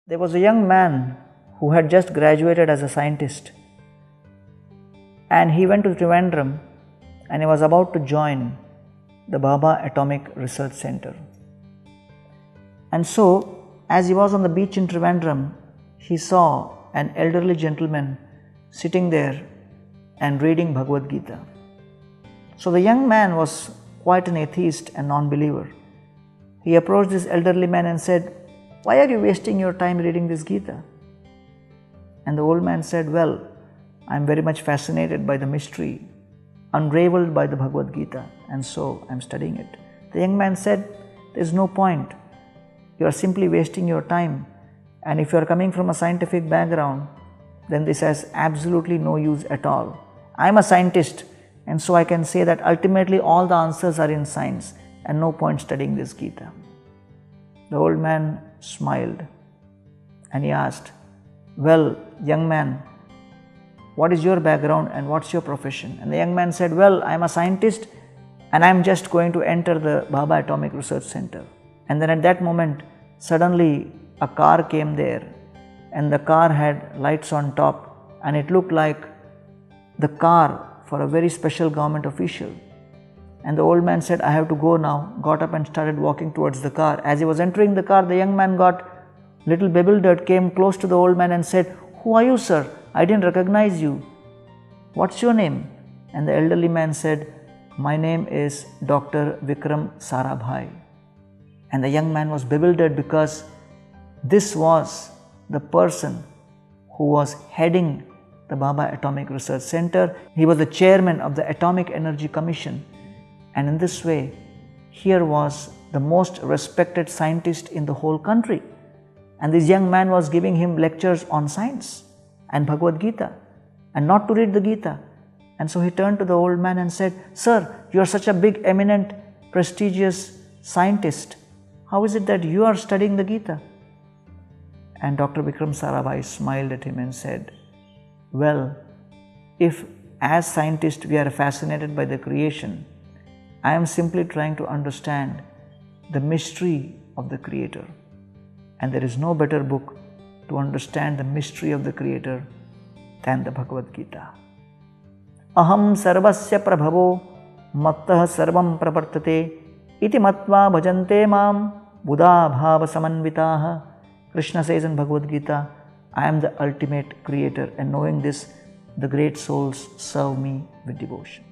There was a young man who had just graduated as a scientist, and he went to Trivandrum and he was about to join the Bhabha Atomic Research Center. And so, as he was on the beach in Trivandrum, he saw an elderly gentleman sitting there and reading Bhagavad Gita. So the young man was quite an atheist and non-believer. He approached this elderly man and said, "Why are you wasting your time reading this Gita?" And the old man said, "Well, I am very much fascinated by the mystery unraveled by the Bhagavad Gita, and so I am studying it." The young man said, "There is no point. You are simply wasting your time, and if you are coming from a scientific background, then this has absolutely no use at all. I am a scientist, and so I can say that ultimately all the answers are in science, and no point studying this Gita." The old man smiled and he asked, "Well, young man, what is your background and what's your profession?" And the young man said, "Well, I am a scientist and I am just going to enter the Bhabha Atomic Research Center." And then at that moment, suddenly a car came there, and the car had lights on top, and it looked like the car for a very special government official. And the old man said, "I have to go now," got up and started walking towards the car. As he was entering the car, the young man got little bewildered, came close to the old man and said, "Who are you, sir? I didn't recognize you. What's your name?" And the elderly man said, "My name is Dr. Vikram Sarabhai." And the young man was bewildered because this was the person who was heading the Bhabha Atomic Research Center. He was the chairman of the Atomic Energy Commission. And in this way, here was the most respected scientist in the whole country. And this young man was giving him lectures on science and Bhagavad Gita, and not to read the Gita. And so he turned to the old man and said, "Sir, you are such a big, eminent, prestigious scientist. How is it that you are studying the Gita?" And Dr. Vikram Sarabhai smiled at him and said, "Well, if as scientists we are fascinated by the creation, I am simply trying to understand the mystery of the Creator. And there is no better book to understand the mystery of the Creator than the Bhagavad Gita. Aham sarvasya prabhavo mattah sarvam pravartate iti matva bhajante mam buddha bhava samanvitaha." Krishna says in Bhagavad Gita, "I am the ultimate creator, and knowing this, the great souls serve me with devotion."